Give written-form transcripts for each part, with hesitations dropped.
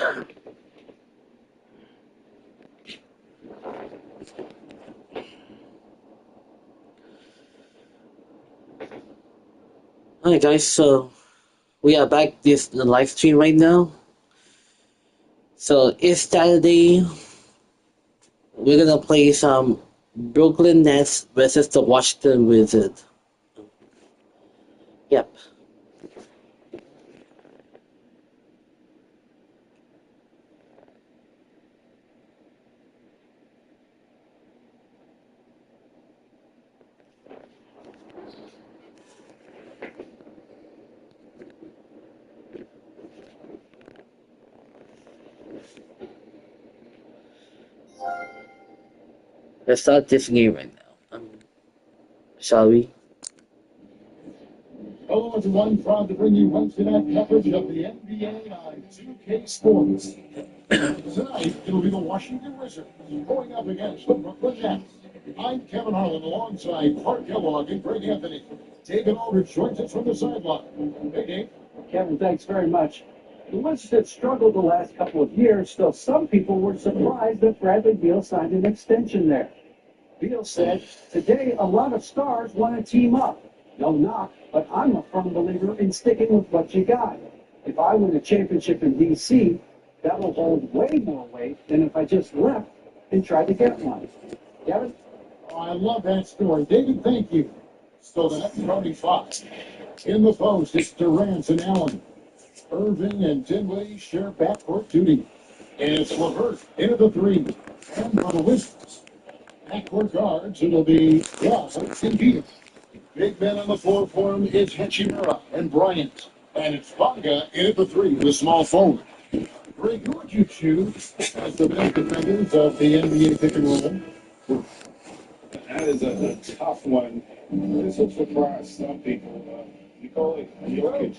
Alright guys, so we are back this the live stream right now. So it's Saturday. We're gonna play some Brooklyn Nets versus the Washington Wizards. Yep. Let's start this game right now. Shall we? Hello everyone, proud to bring you Wednesday night coverage of the NBA on 2K Sports. Tonight, it'll be the Washington Wizards going up against the Brooklyn Nets. I'm Kevin Harlan alongside Clark Kellogg and Greg Anthony. David Aldridge joins us from the sideline. Hey, Dave. Kevin, thanks very much. The Wizards have struggled the last couple of years, still some people were surprised that Bradley Beal signed an extension there. Beal said, "Today a lot of stars want to team up. No knock, but I'm a firm believer in sticking with what you got. If I win a championship in D.C., that will hold way more weight than if I just left and tried to get one." Kevin? Oh, I love that story. David, thank you. So the next Tony Fox. In the post, it's Durant and Allen. Irving and Dinwiddie share backcourt duty. And it's LeVert into the three. And for the Wizards, backcourt guards, it'll be and Peter. Big men on the floor for him, it's Hachimura and Bryant. And it's Bonga in at the three, the small forward. Greg, who would you choose as the best defenders of the NBA pick and roll? That is a tough one. This will surprise some people. Nikola Jokic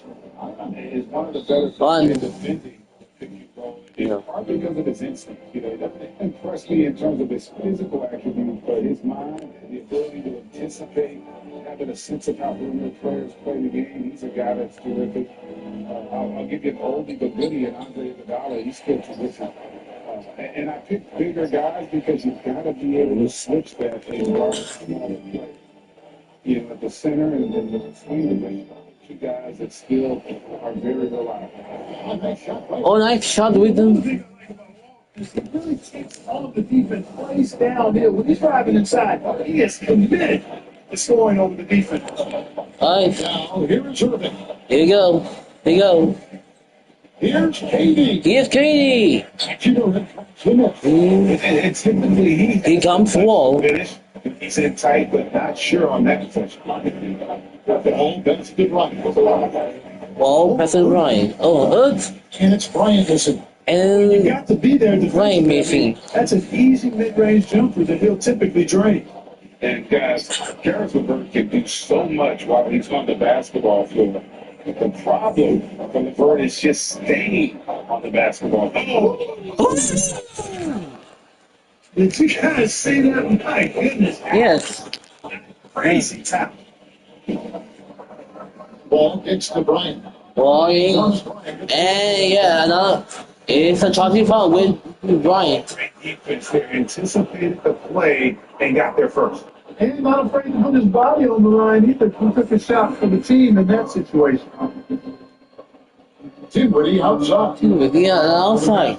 is one of the better players defending pick and roll. It's partly because of his instinct. He doesn't impress me in terms of his physical attributes, but his mind and the ability to anticipate, having a sense of how perimeter players play the game. He's a guy that's terrific. I'll give you an oldie but goodie, and Andre Iguodala. He's still terrific. And I picked bigger guys because you've got to be able to switch that and guard smaller players. You know, at the center and then between the two guys that still are very reliable. Oh, nice shot with them. He really takes all of the defense, plays downhill. When he's driving inside, he is committed to scoring over the defense. Alright. Now, here's Irving. Here you go. Here you go. Here's Katie. Here's Katie. And typically He comes wall. finish. He's in tight, but not sure on that possession. That's good run. Wall, passing Ryan. Oh, Hurts. And it's Bryant missing. You And got to be there defensively. Ryan missing. That's an easy mid-range jumper that he'll typically drain. And guys, Karis LeVert can do so much while he's on the basketball floor. But the problem for LeVert is just staying on the basketball floor. Did you guys see that? My goodness. Yes. Crazy time. Ball gets to Bryant. Walking. And yeah, another. It's a charging foul with Bryant. Great defense there, anticipated the play and got there first. And he's not afraid to put his body on the line either. He took a shot for the team in that situation. Dinwiddie outside. Yeah, outside.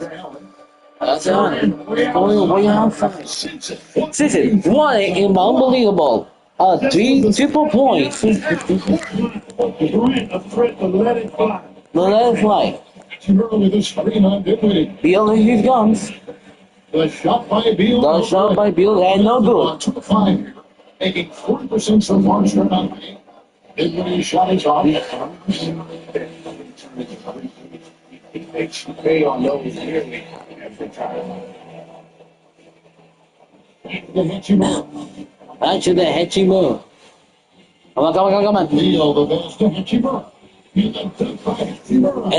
Outside. Going way outside. This is what unbelievable. Triple points. Durant a threat to let it fly. Let it fly. Too early the screen on Dinwiddie. Beal here comes. The shot by Beal. The shot by Beal and no good. 2-5. Making 40% so far straight on me. Dinwiddie's shot is off. He makes you pay on those nearly every time. The Hachimura. Back to the Hachimura. Come on. Beal, the best to Hachimura. And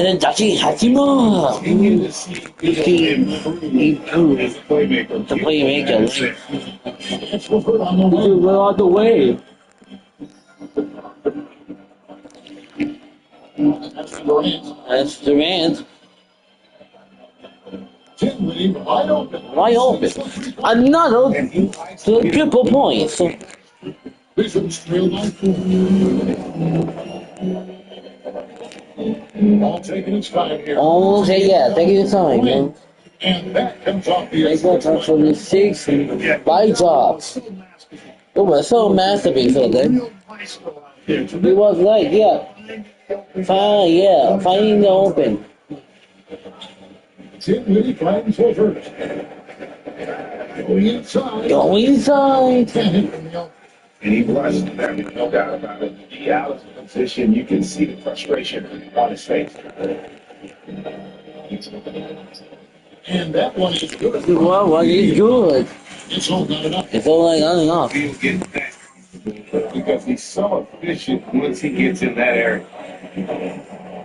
then Dachi Hachimura. Continue to see improve as a playmaker. The playmaker. It's LeVert on the way. We're on the way. That's Durant. That's Durant. Dinwiddie wide open. Wide open. Another triple point. So, Bishop's trail by 4. Ball taking its time here. okay, yeah, taking your time, man. And that comes off the They go to 26 by job. It was so masterpiece of it. He was like, yeah, finding the open. Dinwiddie finds for first. Going inside. Go inside. Can't hit from the open. And he rushed them, no doubt about it. He out of position. You can see the frustration on his face. And that one is good. Well, he's good. It's all not enough. It's all like not enough. He'll get that because he's so efficient once he gets in that area.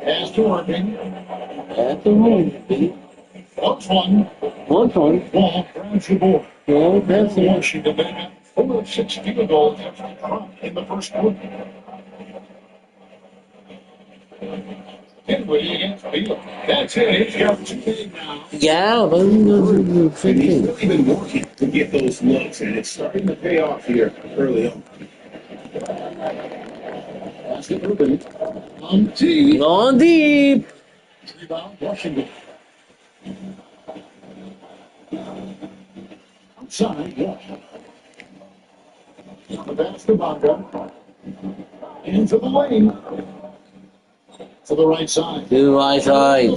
Pass to Irving. That's the move. Ups one. One point. Ball grabs the board. Well, That's that's it. Washington. They got 4 of 6 field goals after the drop in the first quarter. Dinwiddie against Beal. That's it. He's got 2 big now. Yeah, but And he's really been working to get those looks, and it's starting to pay off here early on. That's the Irving. On T. on deep. Rebound Washington. Outside, Wash. On the pass to Bonga. Into the lane. To the right side. To the right side.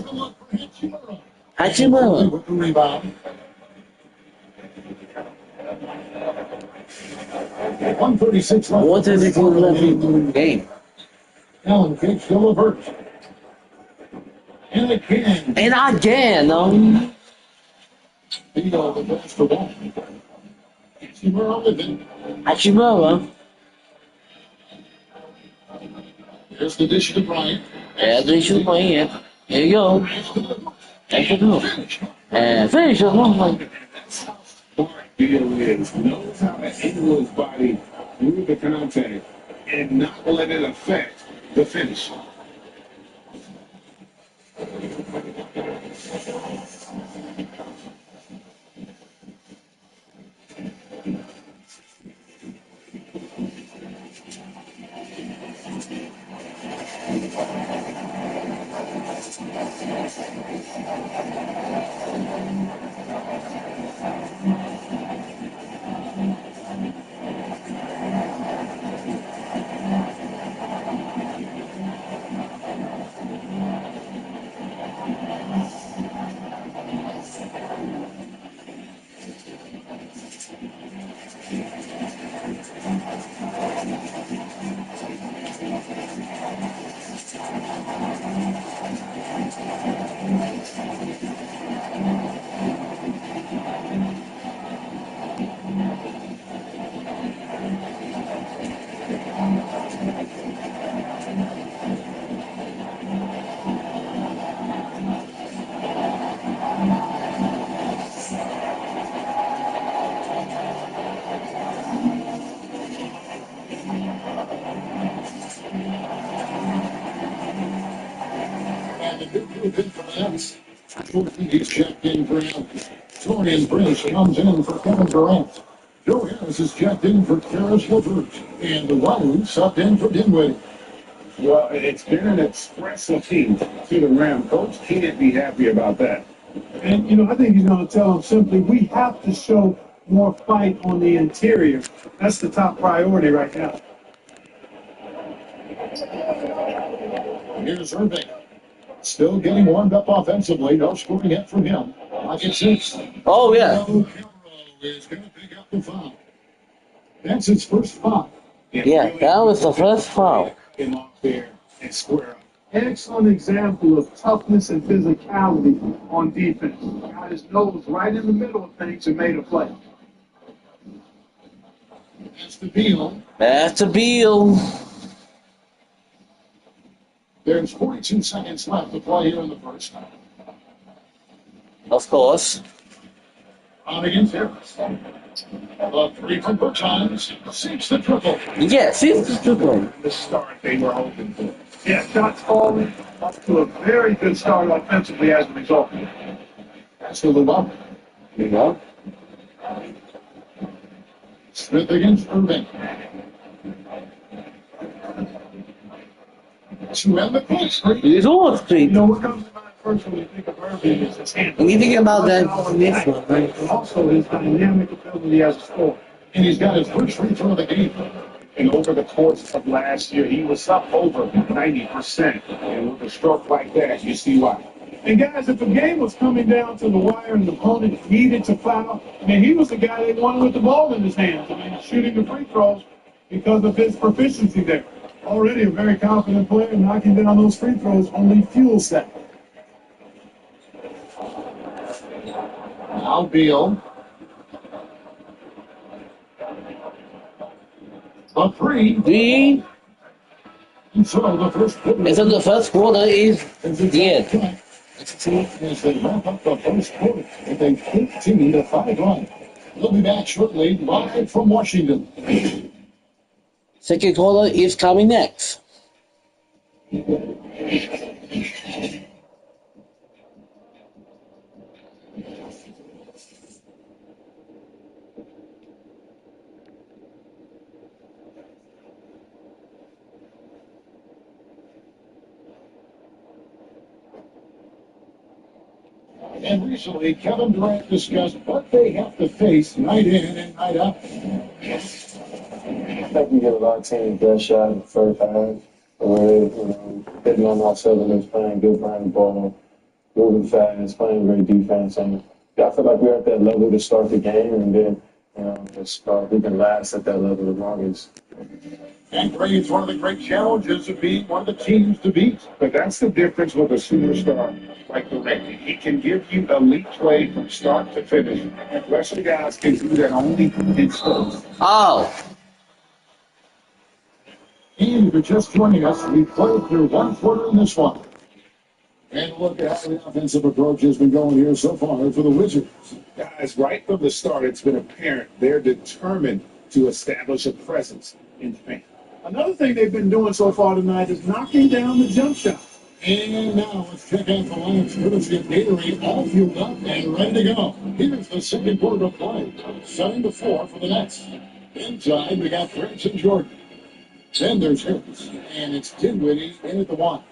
Hachimura. With the rebound. 136 left. What is it left in the game? Allen kicks to Levert. And again. And again, Beal the pass to Wall. Hachimura with it. Hachimura. There's the dish to Bryant. Yeah, they should play it. Here you go. Take it off. And finish it. Smart Beal is knows how to angle his body through the contact and not let it affect the finish. And the big move in for the Nets. He's checked in for him. Torian Prince comes in for Kevin Durant. Joe Harris is checked in for Karis LeVert. And the Wiley subbed in for Dinwiddie. Well, it's been an expressive team to the rim. Coach can't be happy about that. And, I think he's going to tell them simply, we have to show more fight on the interior. That's the top priority right now. Here's Irving. Still getting warmed up offensively. No scoring yet from him. Like it's 6. Oh, yeah. Cameron is going to pick up the foul. That's his first foul. Yeah, that was the first foul. Him off there and square up. Excellent example of toughness and physicality on defense. Got his nose right in the middle of things and made a play. That's the Beal. That's a Beal. There's 42 seconds left to play here in the first. Of course. On against Harris. The 3 from Bertans. 6 the triple. Yes, it's the triple. The start they were hoping for. Yeah, shots falling up to a very good start offensively as a result. That's the Lubbock. You know? Smith against Irving. To end the close. It's all You street. know, what comes to mind first when you think of Irving is his handle. When you think about that next one, right? But also his dynamic ability as a scorer. And he's got his first free throw of the game. And over the course of last year, he was up over 90%. And with a stroke like that, you see why. And guys, if a game was coming down to the wire and the opponent needed to foul, I mean, he was the guy they wanted with the ball in his hands. I mean, shooting the free throws because of his proficiency there. Already a very confident player, knocking down those free throws only fuels that. Now Beal. A three. And so the first quarter. And so the first quarter is the end. As they wrap up the first quarter with a 15-5 run. We'll be back shortly, live from Washington. Second quarter is coming next. And recently, Kevin Durant discussed what they have to face night in and night out. I think we get a lot of teams that shot in the first half. We're hitting on our cylinders, playing good brand of ball, moving fast, playing great defense. And I feel like we're at that level to start the game, and then we can last at that level the longest. And Gray is one of the great challenges of being one of the teams to beat. But that's the difference with a superstar like Durant. He can give you elite play from start to finish. The rest of the guys can do that only in spurts. Oh, And if you're just joining us, we played through one quarter in this one. And look at how the offensive approach has been going here so far for the Wizards. Guys, right from the start, it's been apparent they're determined to establish a presence in the paint. Another thing they've been doing so far tonight is knocking down the jump shot. And now let's check out the lineups. Courtesy of Gatorade, all fueled up and ready to go. Here's the second quarter of play. 7-4 for the Nets. Inside, we got Prince and Jordan. Then there's Harris, and it's Dinwiddie in at the one.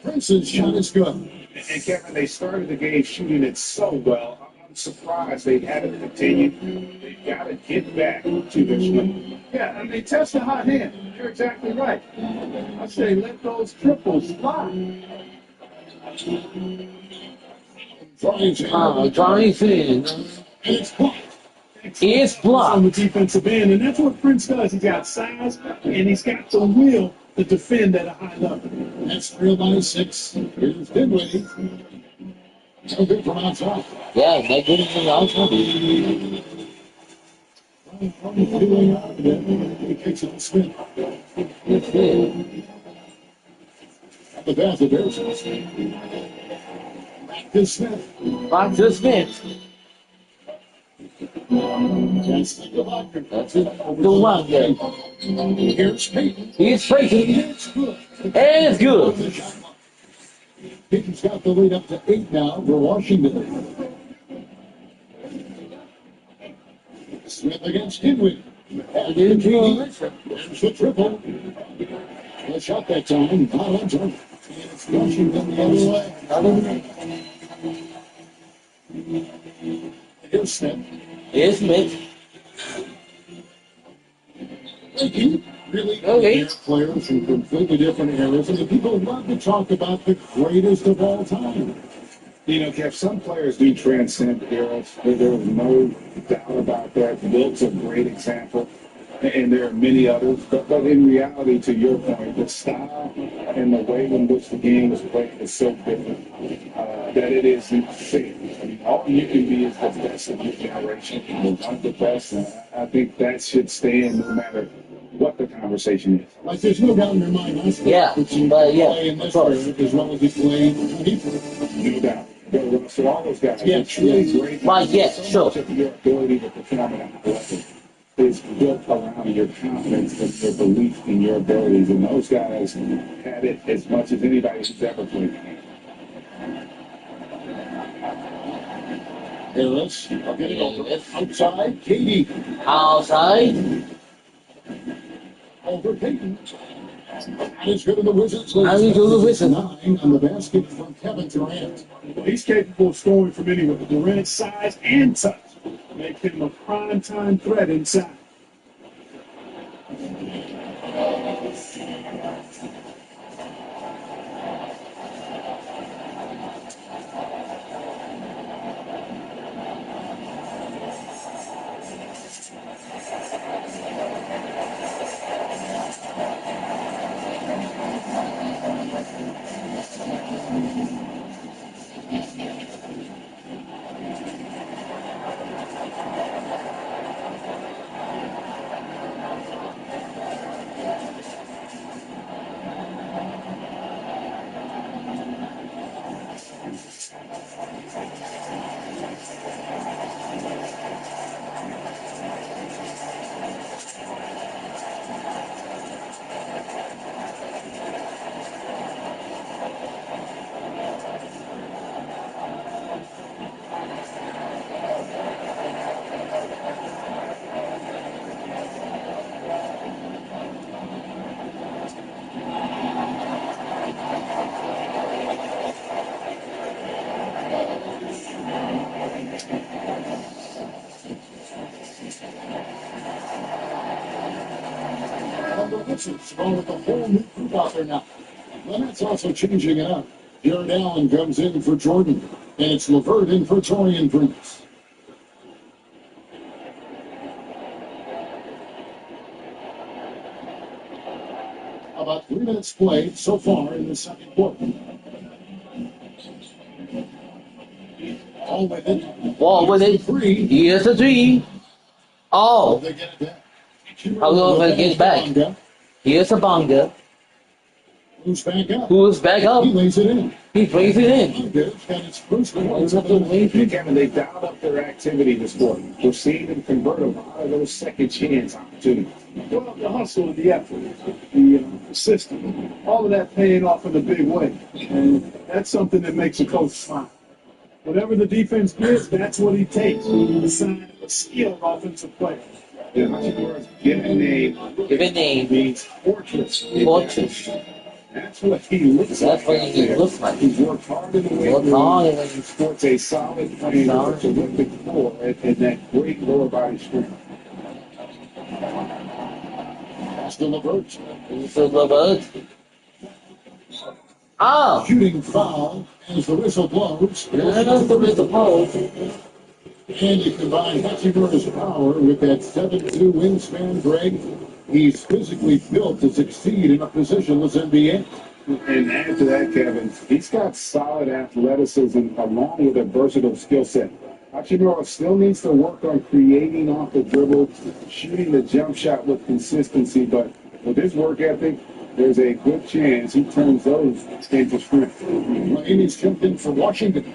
Prince's shot is good. And Kevin, they started the game shooting it so well. I'm surprised they haven't continued. They've got to get back to their strength. Yeah, and they test a hot hand. You're exactly right. I say let those triples fly. Drives in. drive in. And it's blocked. It's On blocked. the defensive end, and that's what Prince does. He's got size, and he's got the will to defend at a high level. That's 3-6. Here's Dinwiddie. No good from outside. Yeah, that good is outside. Feeling out of it. He kicks it to Smith. It's good. At the pass of Harrison. Back to Smith. Back to Smith. Chance to go back. That's it. The one there. Here's Peyton. He's faking. It's good. And it's good. Peyton's got the lead up to 8 now for Washington. Smith against Dinwiddie. And there's the triple. The shot that time. Not on target. And it's Washington the other way. Here's Smith. Here's Smith. Thinking really Okay. good players from completely different eras, and the people love to talk about the greatest of all time. You know, Kev, some players do transcend eras. There's no doubt about that. Wilt's a great example, and there are many others. But in reality, to your point, the style and the way in which the game is played is so different that it is fair. I mean, all you can be is the best of your generation. One of the best, and I think that should stand no matter what the conversation is. Like, there's no doubt in your mind, that's Yeah, but yeah, play in of this course. era as well as he played in Hebrew. No doubt. So all those guys, Yeah, it's really great. Well, yes, So sure. much of your ability to perform at a high level is built around your confidence and your belief in your abilities. And those guys had it as much as anybody who's ever played. Harris getting over outside. Katie Outside. over Peyton. And it's good in the Wizards. How do you do the Wizards? 9 on the basket from Kevin Durant. Well, he's capable of scoring from anywhere. Durant's size and touch make him a prime time threat inside. And the Wizards going with a whole new group out there now. Leonard's also changing it up. Jared Allen comes in for Jordan. And it's LeVert in for Torian Prince. About 3 minutes played so far in the second quarter. All with it. Wall with it. Three. Here's the three. Oh, They get it back. how long if it gets back? Here's a Bonga. Who's back up? Who's back up? He lays it in. He plays it in. Bonga's got his first one. He's up to wait. Hey, Kevin, they've dialed up their activity this morning. We're seeing them convert a lot of those second chance opportunities. Well, the hustle and the effort, the system, all of that paying off in a big way. And that's something that makes a coach smile. Whatever the defense gives, that's what he takes. He's a sign of a skilled offensive player. Yeah, Hachimura's given name. Given name. Means fortress. Fortress. That's what he looks like. That's what he out there. looks like. He's worked hard in the weight Worked room. hard in the- He sports a solid frame, Solid. terrific core, and that great lower body strength. Still LeVert. Here's the LeVert. Ah, Shooting foul as the whistle blows. there's the post. And you combine Hachimura's power with that 7'2" wingspan, Greg. He's physically built to succeed in a positionless NBA. And add to that, Kevin, he's got solid athleticism along with a versatile skill set. Hachimura still needs to work on creating off the dribble, shooting the jump shot with consistency, but with his work ethic, there's a good chance he turns those into strength. Miami's jumped in for Washington.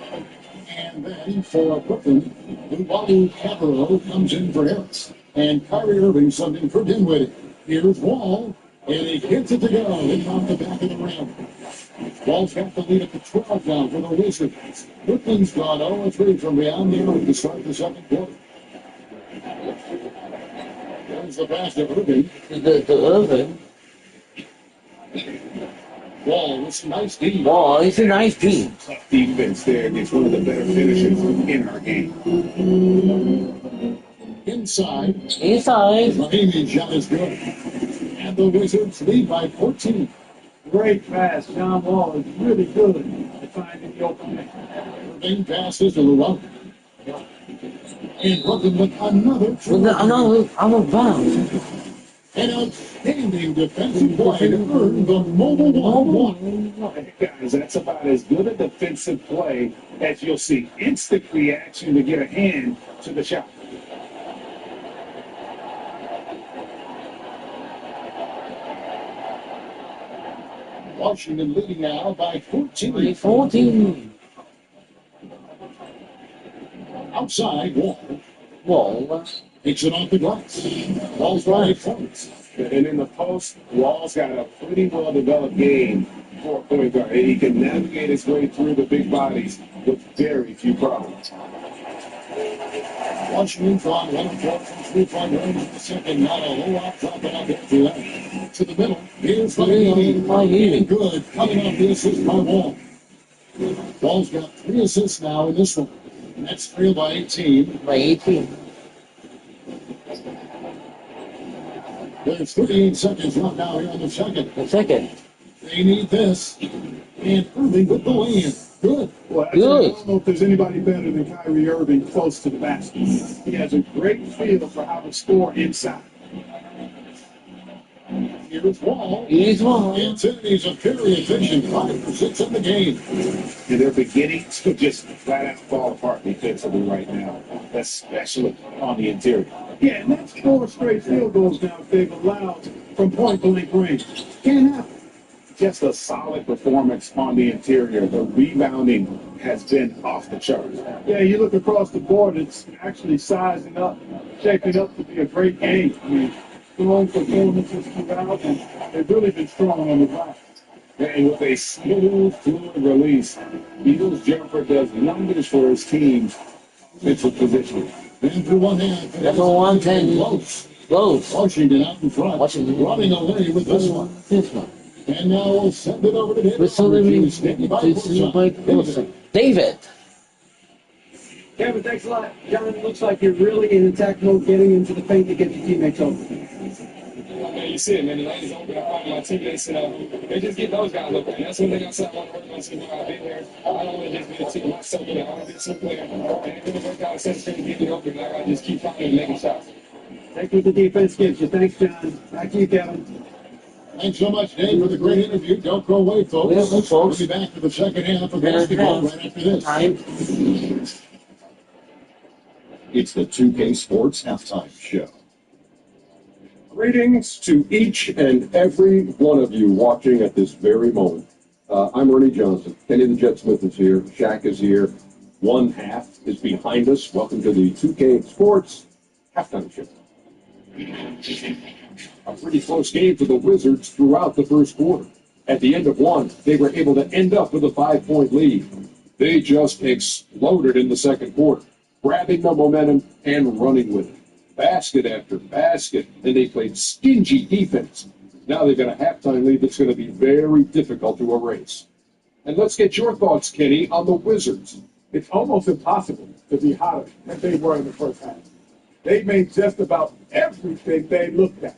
And then for Brooklyn, Luwalu Cabarro comes in for Harris. And Kyrie Irving subbed in for Dinwiddie. Here's Wall, and he hits it to go. Hit off the back of the rim. Wall's got the lead at the 12 now for the Wizards. Brooklyn's gone 0-3 from beyond the arc to start the second quarter. There's the pass to Irving. The Irving. Wall with some nice deep. Wow, it's a nice team. Tough defense there against one of the better finishers in our game. Inside. Inside. Miami's shot is good. And the Wizards lead by 14. Great pass. John Wall is really good at finding the opening. Irving passes to Luwalu. And Brooklyn with another With triple. another bounce. An outstanding defensive play to earn the mobile 1-1. Guys, that's about as good a defensive play as you'll see. Instant reaction to get a hand to the shot. Washington leading now by 14. 14. Outside, Wall Wall. takes it off the glass. Wall's right front. And in the post, Wall's got a pretty well-developed game for a point guard. And he can navigate his way through the big bodies with very few problems. Washington from 1 4 from 3-point range in the second. Not a whole lot dropping out there for that. To the middle. Here's Mahidi. And good. Coming off the assist by Wall. Wall's got 3 assists now in this one. That's trailed by 18. By 18. There's 38 seconds left now here on the second. The second. They need this. And Irving with the lay-in. Good. Well, I Good. don't know if there's anybody better than Kyrie Irving close to the basket. He has a great feel for how to score inside. Here's Wall. Here's Wall. Anthony's a very efficient 5 for 6 in the game. And they're beginning to just flat out fall apart defensively right now, especially on the interior. Yeah, and that's 4 straight field goals now they've allowed from point-blank range. Can't happen. Just a solid performance on the interior. The rebounding has been off the charts. Yeah, you look across the board, it's actually sizing up, shaping up to be a great game. I mean, strong performances throughout, and they've really been strong on the glass. And with a smooth, fluid release, Eagles jumper does wonders for his team's defensive position. And for one hand. That's a 110. Close. Washington out in front. Washington. Running away with this one. This one. And now we'll send it over to him. David. Kevin, thanks a lot. John, it looks like you're really in attack mode, getting into the paint to get your teammates open. Man, you see it, man. The lane's open. I find my teammates, they just get those guys open. That's one thing I said I want to work on since I've been there. I don't want to just be a team myself, but I want to be a team player. And if it work out, since to get me open, I got to just keep finding and making shots. Take what the defense gives you. Thanks, John. Back to you, Kevin. Thanks so much, Dave, for the great interview. Don't go away, folks. Yeah, folks. We'll be back for the second half of basketball right after this. Time. It's the 2K Sports Halftime Show. Greetings to each and every one of you watching at this very moment. I'm Ernie Johnson. Kenny the Jet Smith is here. Shaq is here. One half is behind us. Welcome to the 2K Sports Halftime Show. A pretty close game for the Wizards throughout the first quarter. At the end of one, they were able to end up with a 5-point lead. They just exploded in the second quarter, grabbing the momentum and running with it. Basket after basket, and they played stingy defense. Now they've got a halftime lead that's going to be very difficult to erase. And let's get your thoughts, Kenny, on the Wizards. It's almost impossible to be hotter than they were in the first half. They made just about everything they looked at.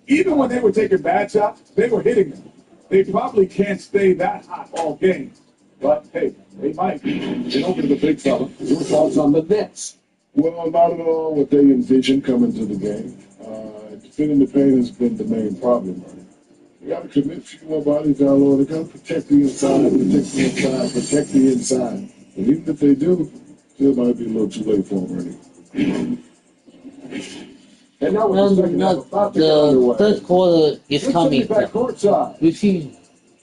Even when they were taking bad shots, they were hitting them. They probably can't stay that hot all game. But, hey, they might. And over to the big fella. Your thoughts on the Nets? Well, not at all what they envisioned coming to the game. Defending the paint has been the main problem. You got to commit a few more bodies out, Lord. They got to protect the inside, protect the inside. And even if they do, still might be a little too late for them, Ernie. And now Well, we're the second half not about to get the underway. third quarter is Let's coming. take it back courtside. We see.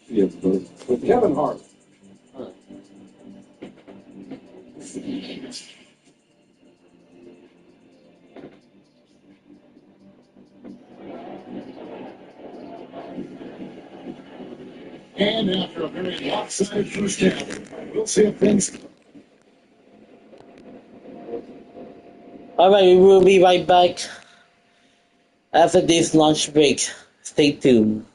Yeah, with Kevin Hart. And after a very lopsided first half, we'll see if things. All right, we will be right back after this lunch break. Stay tuned.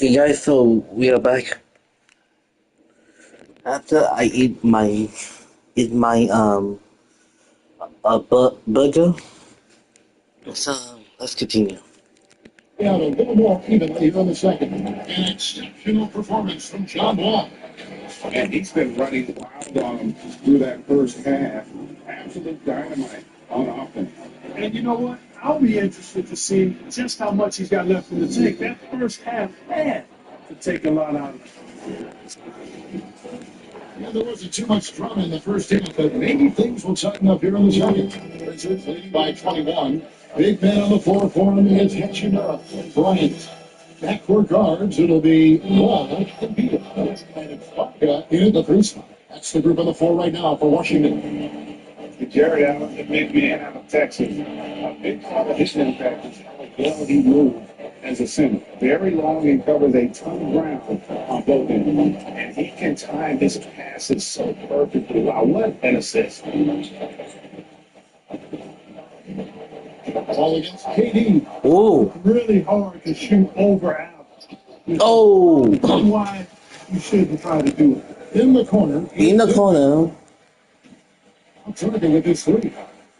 Okay, guys, so we are back. After I eat my burger. Let's continue. Out a little more evenly here in the second. An exceptional performance from John Wall. And he's been running wild on him through that first half. Absolute dynamite on offense. And you know what? I'll be interested to see just how much he's got left in the tank. That first half had to take a lot out of him. Yeah, there wasn't too much drama in the first half, but maybe things will tighten up here in the second. Wizards leading by 21. Big man on the floor for him is Hachimura Bryant. Backcourt guards, it'll be Wall and Beal. And Varga in the free spot. That's the group on the floor right now for Washington. Jared Allen, the big man out of Texas. A big part of his impact is how well he moves as a center. Very long and covers a ton of ground on both ends. And he can time his passes so perfectly. Wow, what an assist. Ball against KD. Oh, Really hard to shoot over out. oh, That's why you shouldn't try to do it. In the corner. in the corner. Turner with his three.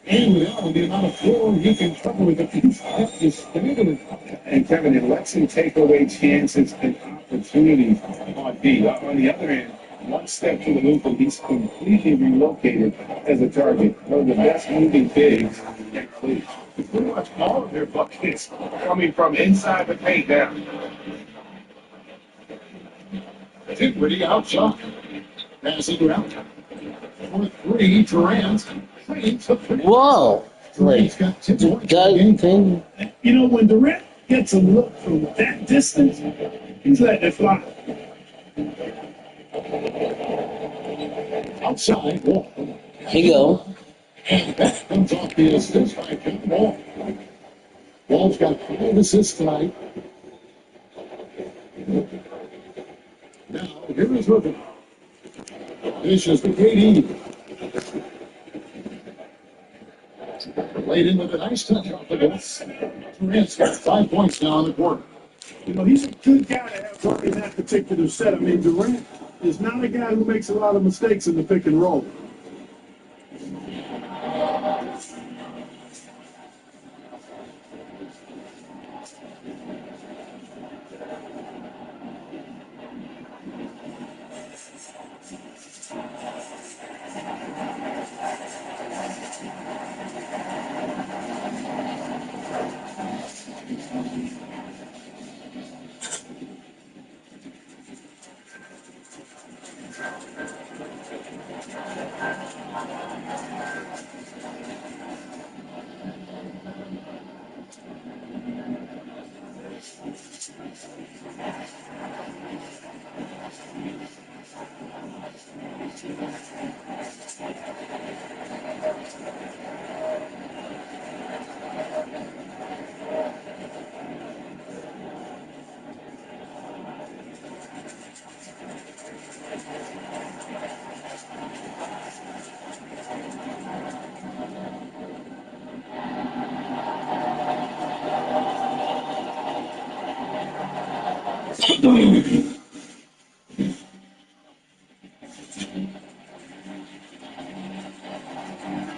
And now the amount of floor he can cover with a few steps is staggering. And Kevin, it lets him take away chances and opportunities on D. On the other end, one step to the loop and he's completely relocated as a target. One of the best moving bigs in the league. Pretty much all of their buckets coming from inside the paint down. Dinwiddie outside. Passing around. For three, Durant. Trains the three. Whoa, Durant's like got 10 points in the that game. thing. You know, when Durant gets a look from that distance, he's letting it fly. Outside, Wall. Here you go. And that comes off the assist by Kevin Wall. Wall's got 5 assists tonight. Now, here is Rooker. Finishes the KD. Played in with a nice touch off the glass. Durant's got 5 points now in the quarter. You know, he's a good guy to have running that particular set. I mean, Durant is not a guy who makes a lot of mistakes in the pick and roll.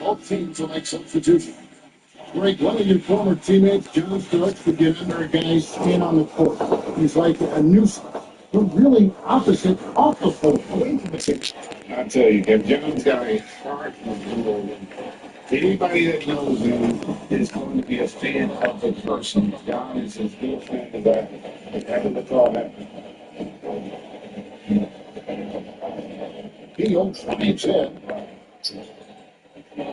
Both teams will make substitution. Greg, one of your former teammates, John Starks, would get under a guy's skin on the court. He's like a nuisance. We're really opposite off the court, away from the pitch. I tell you, if John's got a heart of gold, anybody that knows him is going to be a fan of the person. John is as good a fan as I ever recall happening. He owns Ryan's head.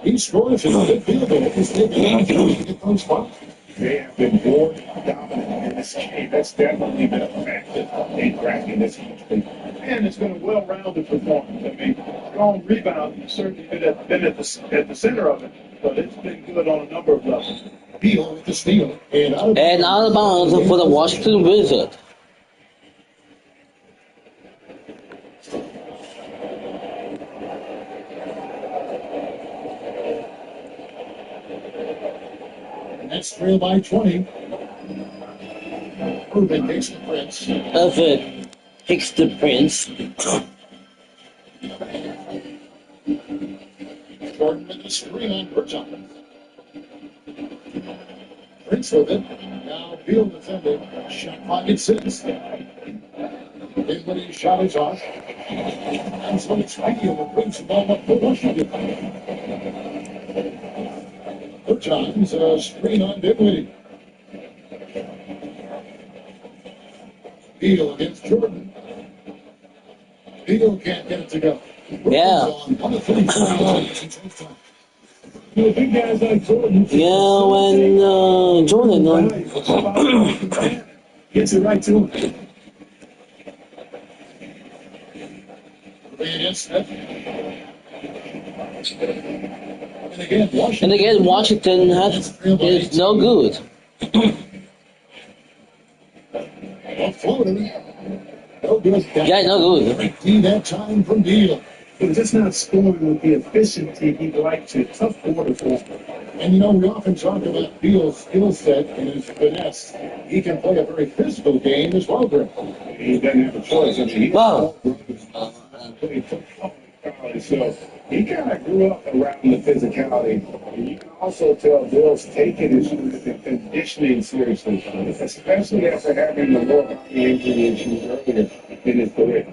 He scores in the midfield and it's taken to get those spots. They have been more dominant in this game. That's definitely been a factor in cracking this game. And it's been a well-rounded performance. I mean, strong rebound. He's certainly been at the center of it, but it's been good on a number of levels. Beal with the steal. And out of bounds for the Washington Wizards. That's trail by 20. Irving takes the Prince. Irving takes the Prince. Jordan with the screen on Bergeron. Prince with it. Now Beal defending. Shot clock at 6. Dinwiddie's shot is off. And so it's Beal that brings the ball up for Washington. Bergeron's a screen on Dinwiddie. Beal against Jordan. Beal can't get it to go. Yeah. One of 3 You know, big guys like Jordan. Yeah, when Jordan Gets it right to him. Against Smith. And again, Washington is no good. A floater. No good. Yeah, no good. That time from Beal. But just not scoring with the efficiency he'd like to. Tough quarter for him. And you know, we often talk about Beal's skill set and his finesse. He can play a very physical game as well, Greg. He doesn't have a choice. I mean, he Wow. played football in college, so he kind of grew up around the physicality. And you can also tell Bill's taking his conditioning seriously, especially after having the lower body injury issues earlier in his career.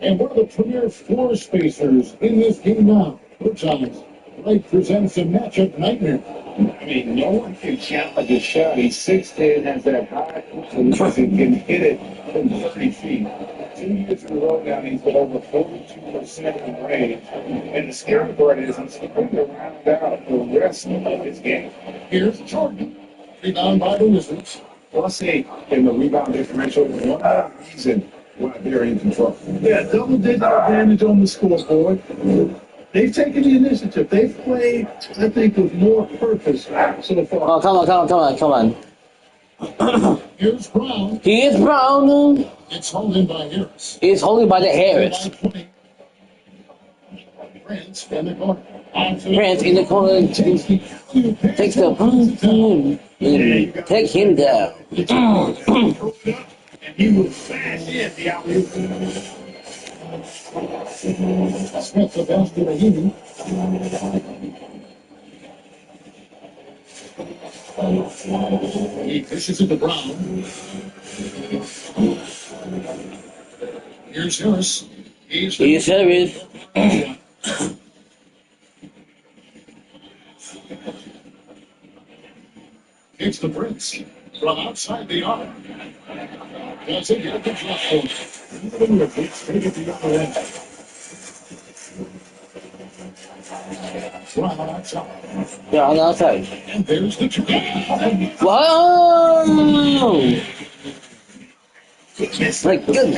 And one of the premier floor spacers in this game now, Bergeron, right, presents a matchup nightmare. I mean, no one can challenge a shot. He's 6'10", has that high release, and can hit it from 30 feet. 2 years in a row now, he's been over 42% in range. And the scary part is he's starting to round out the rest of his game. Here's Jordan. Rebound by the Wizards. +8 in the rebound differential. One more reason why they're in control. Yeah, double-digit advantage on the scoreboard. They've taken the initiative. They've played, I think, with more purpose so far. Oh, come on. Here's Brown. He is Brown. It's holding by Harris. He's holding by the Harris. Prince in the corner. Prince in the corner takes the take him down. And he will smash in the alley-oop. Smith the best to Rahimi. He dishes it to Brown. Here's Harris. He's Harris. It's the Prince from outside the arc. Does it get the drop for take it to the other end. Brown outside. Yeah, on the outside. And there's the two. Wow! My goodness.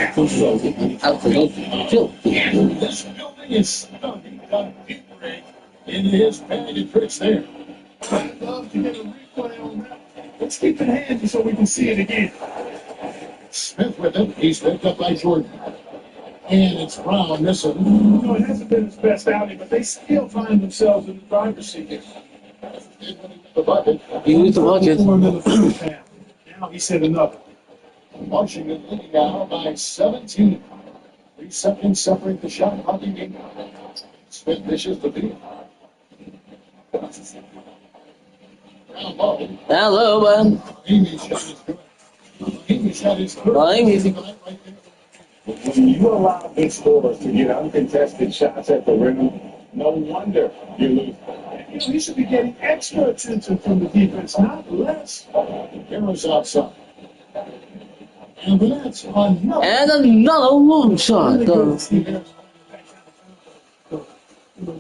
Absolutely filthy. This building is stunning. In his bag and tricks there. I'd love to get a replay on that. Let's keep it handy so we can see it again. Smith with it. He's picked up by Jordan. And it's Brown missing. No, it hasn't been his best outing, but they still find themselves in the driver's seat. The bucket. He used the bucket. For him in the first half. Now he's hit another. Washington leading now by 17. 3 seconds separate the shot hockey game. Smith dishes the field. Down low. Hello, man. Amy's shot is good. Amy's shot is good. Amy. When you allow big scorers to get uncontested shots at the rim, no wonder you lose. You know, he should be getting extra attention from the defense, not less. Harris outside. And that's another. And another long shot.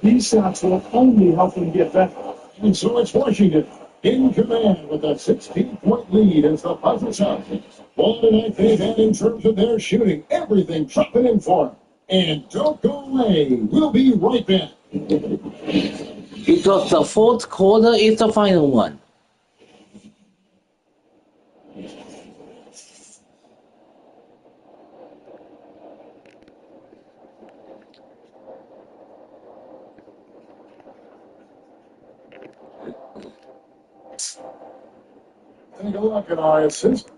These shots will only help them get better. And so it's Washington in command with a 16-point lead as the Buzzards up. Well, tonight they've had in terms of their shooting, everything dropping in for them. And don't go away. We'll be right back. Because the fourth quarter is the final one. Take a look at our assist.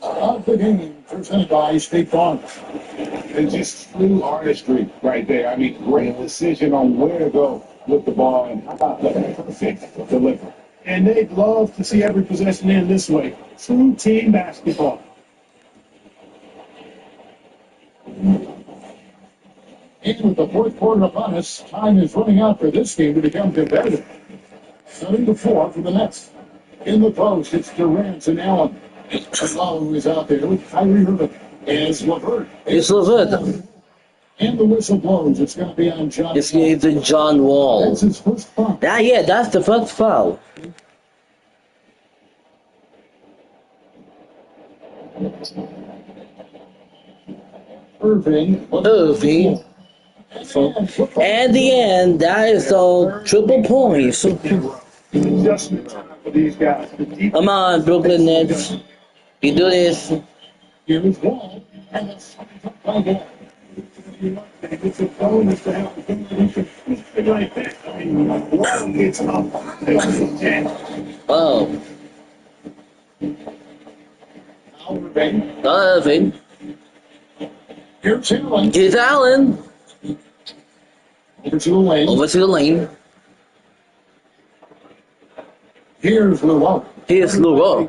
Of the game presented by State Farm. It's just true artistry right there. I mean, great decision on where to go with the ball and how about the perfect delivery. And they'd love to see every possession end this way. True team basketball. And with the fourth quarter upon us, time is running out for this game to become competitive. 7-4 for the Nets. In the post, it's Durant and Allen. Alone is out there with Kyrie Irving. It's LeVert. It's LeVert. And the whistle blows. It's going to be on John. It's the John Wall. That's his first foul. Yeah, that's the first foul. Irving. Irving. And the end, that is a triple points. Adjustment time for these guys. The defense Come on, Brooklyn Nets. You do this. Here's Wall. And it's by Wall. It's a bonus to have the ability to shoot like that. I mean, wow, it's up. Oh, Irving. Irving. Here's Allen. Here's Allen. Over to the lane. Over to the lane. Here's Luau. Here's Luau.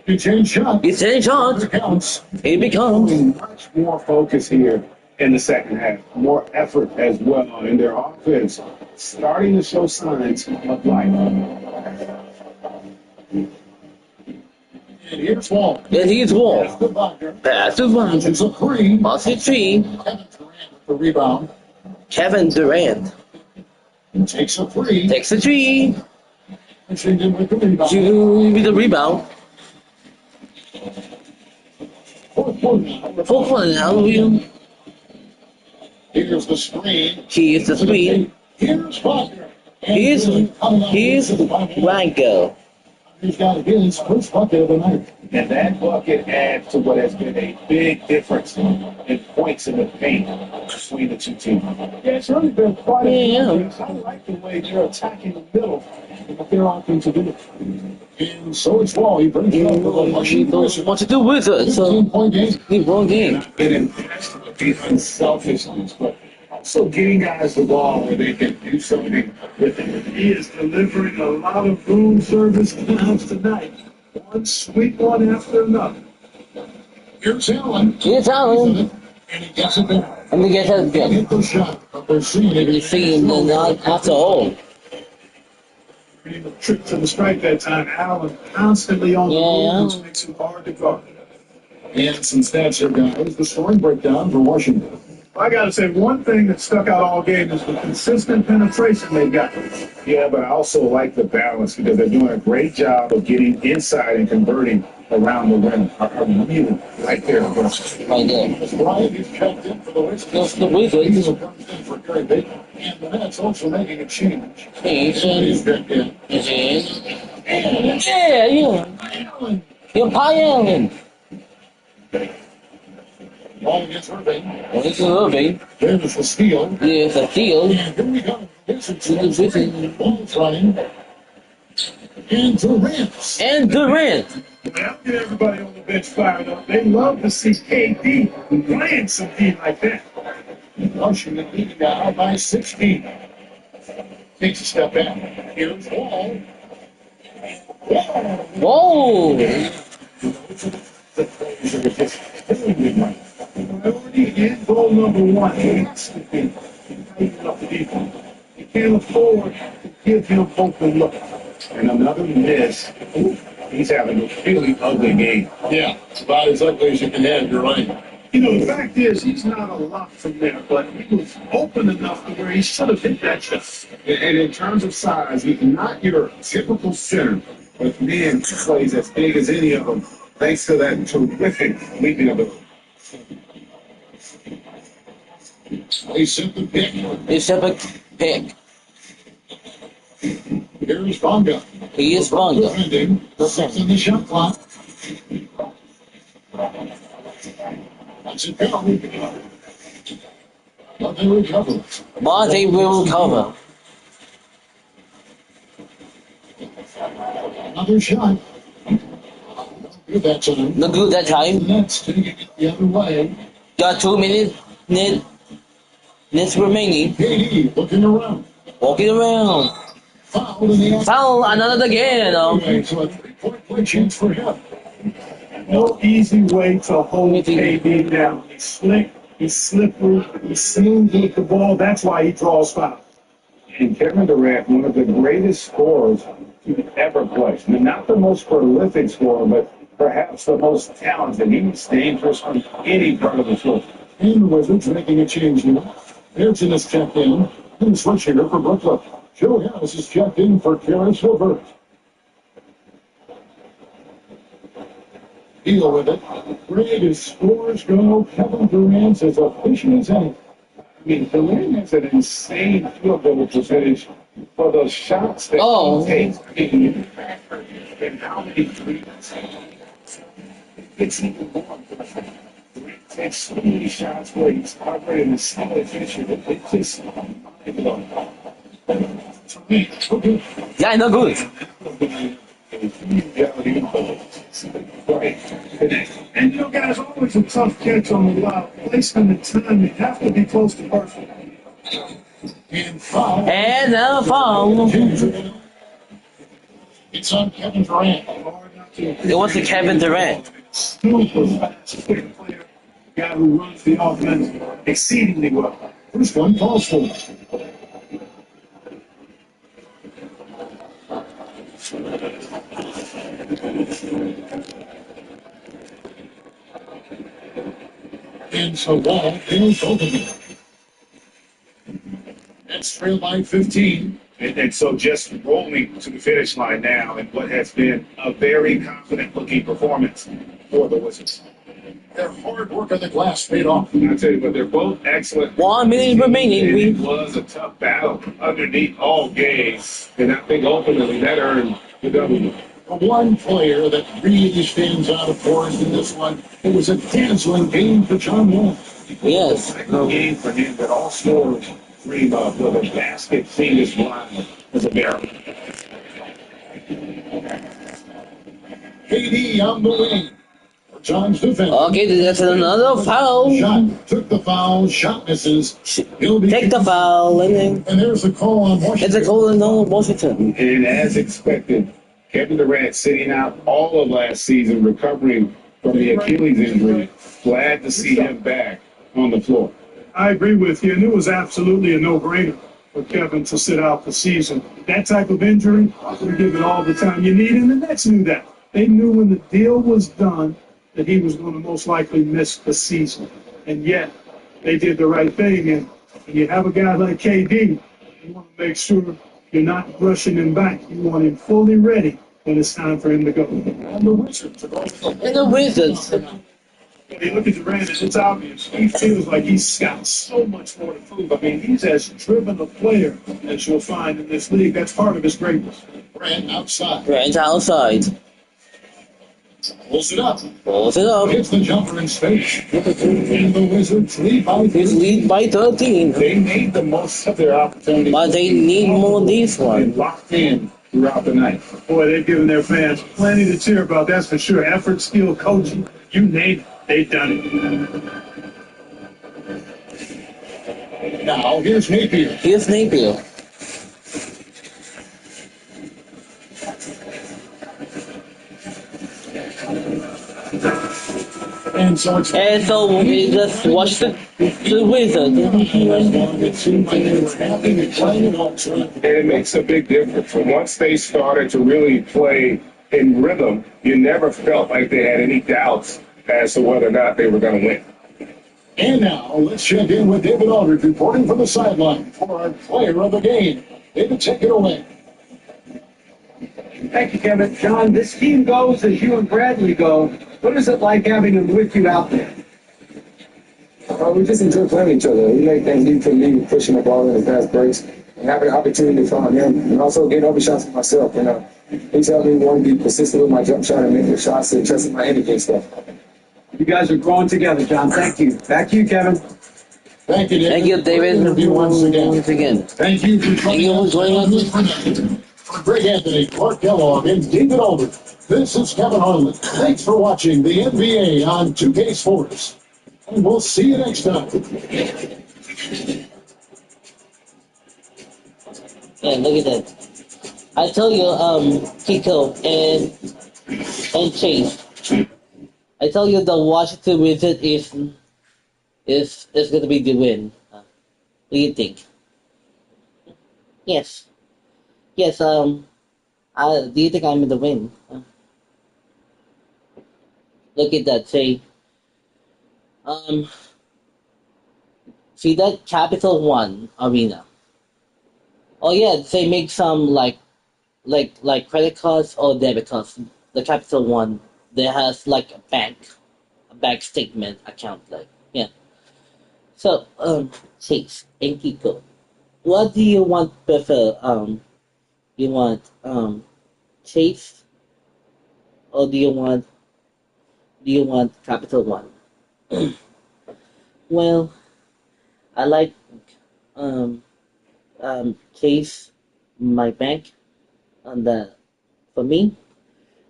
He changed shot. He's taking shots. It counts. Here it comes. Much more focus here in the second half. More effort as well in their offense. Starting to show signs of life. And here's Wall. And he's Wall. Pass to Wagner. Pass to Wagner. It's a three. Pass to three. Kevin Durant with the rebound. Kevin Durant Takes a three. takes the three. Washington with the rebound. You with the rebound. Fourth quarter. Fourth one now. William. Here's the screen. Here's the screen. Here's Wagner. Here's Rango. He's got his first bucket of the night. And that bucket adds to what has been a big difference in points in the paint between the two teams. Yeah, it's really been quite a Yeah. difference. I like the way they're attacking the middle of their offensive unit. And so it's Wall. He brings it up to the He Washington knows Wizards. what to do with it. So 15-point game. he won game. Been impressed with the unselfishness, but also getting guys the ball where they can do something with it. He is delivering a lot of room service times tonight. One sweet one after another. Here's Allen. Here's Allen. And he gets it there. And they get that again. Hit the shot. But they're seeing it. You see him not after all. Getting the trick to the strike that time. Allen constantly on the Yeah. move, which makes him hard to guard. And some stats here, guys. The scoring breakdown for Washington. I got to say, one thing that stuck out all game is the consistent penetration they got. Yeah, but I also like the balance because they're doing a great job of getting inside and converting around the rim. I really like their approach. Right there. Bryant is checked in for the Wizards. That's the Wizards. He's comes in for Gary Payton. And the Nets also making a change. Change. And he's checked in. Yeah, yeah. Allen. You're Pie Allen. Ball against Irving. Well, it's Irving. There's the steal. Here's a steal. And here we go. Wizards. To the Wizards. Ball's running. And Durant. And Durant. Well, get everybody on the bench fired up. They love to see KD playing some D like that. Washington leading now by 16. Takes a step back. Here's Wall. Whoa. Priority and goal number one has to be tighten up the defense. You can't afford to give him open look. And another miss. He's having a really ugly game. Yeah, it's about as ugly as you can have. You're right. You know, the fact is, he's not a lot from there, but he was open enough to where he should have hit that shot. And in terms of size, he's not your typical center, but man, he plays as big as any of them, thanks to that terrific leaping ability. They sent the pick. It's a pick. Here's Bonga. He is Bonga. Defending. Six in the shot clock. That's it go. But they recover. But they will recover. Another shot. Good that time. Not good that time. Nets taking it the other way. Got 2 minutes remaining. KD looking around. Walking around. Foul in the Foul another again. So a 3-point play chance for him. No easy way to hold KD down. He's slick, he's slippery, he's smooth with the ball. That's why he draws fouls. And Kevin Durant, one of the greatest scorers to ever play. I mean, not the most prolific scorer, but perhaps the most talented. He's dangerous on any part of the floor. And the Wizards making a change now. Pearson is checked in. And the switch hitter for Brooklyn. Joe Harris is checked in for Karis LeVert. Deal with it. Great as scores go. Kevin Durant's as efficient as any. I mean, Durant has an insane field goal percentage for those shots that he takes. I mean, and how many threes? It's even more. Durant takes so many shots where he's operating and so efficient. It's just, Yeah, not good. And you know, guys, always a tough catch on the lob. Placement and time, you have to be close to perfect. And foul. And a foul. It's on Kevin Durant. It was the Kevin Durant. Super fast, quick player. Guy who runs the offense exceedingly well. First one falls for. And so ball goes open. That's trailed by 15. And so just rolling to the finish line now in what has been a very confident-looking performance for the Wizards. Their hard work on the glass paid off. I'll tell you what, they're both excellent. 1 minute remaining. It was a tough battle underneath all game, and I think ultimately that earned the W. The one player that really stands out, of course, in this one, it was a dazzling game for John Wall. Yes. Game for him that all scorers dream of, with a basket seen as blind as a barrel. KD on the wing. For John's defense. Okay, that's another foul. Shot took the foul. Shot misses. He'll be Take the foul. And there's a call on Washington. it's a goal on Washington. And as expected, Kevin Durant sitting out all of last season, recovering from the Achilles injury. Glad to see him back on the floor. I agree with you, and it was absolutely a no-brainer for Kevin to sit out the season. That type of injury, we give it all the time you need, and the Nets knew that. They knew when the deal was done that he was going to most likely miss the season. And yet, they did the right thing, and when you have a guy like KD, you want to make sure you're not rushing him back. You want him fully ready when it's time for him to go. And the Wizards are going to And the Wizards. When you look at Durant, it's obvious. He feels like he's got so much more to prove. I mean, he's as driven a player as you'll find in this league. That's part of his greatness. Durant outside. Durant outside. Pulls it up. Pulls it up. Hits the jumper in space. And the Wizards lead by His lead by 13. They made the most of their opportunity. But they need more this one. Locked in throughout the night. Boy, they've given their fans plenty to cheer about, that's for sure. Effort, skill, coaching, you name it, they've done it. Now, here's Napier. Here's Napier. And so it's And so we just watched the Wizards. it seemed like they were happy and playing it all tonight. And it makes a big difference. And once they started to really play in rhythm, you never felt like they had any doubts as to whether or not they were going to win. And now, let's check in with David Aldridge reporting from the sideline for our player of the game. David, take it away. Thank you, Kevin. John, this team goes as you and Bradley go. What is it like having him with you out there? We just enjoy playing each other. We make things easy for me, pushing the ball in the fast breaks, and having the opportunity to find him, and also getting open shots for myself. He's helped me want to be consistent with my jump shot and making shots and trusting my anything stuff. You guys are growing together, John. Thank you. Back to you, Kevin. Thank you, David. Thank you, David. Interview once again. Once again. Thank you for joining us. For Greg Anthony, Clark Kellogg, and David Aldridge, this is Kevin Harlan. Thanks for watching the NBA on 2K Sports. And we'll see you next time. Yeah, look at that. I tell you, Kiko and Chase. I tell you, the Washington Wizards is gonna be the win. What do you think? Yes, yes. Do you think I'm in the win? Look at that. Say, um, see that Capital One arena. Oh yeah, they make some like credit cards or debit cards. The Capital One that has like a bank statement account. Like yeah. So Chase and Kiko, what do you want prefer? You want Chase or do you want Capital One? Well, I like um Chase, my bank, and for me.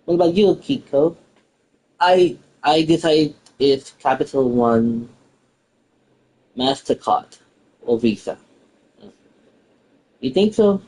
What about you, Kiko? I decide it's Capital One, Mastercard, or Visa. You think so?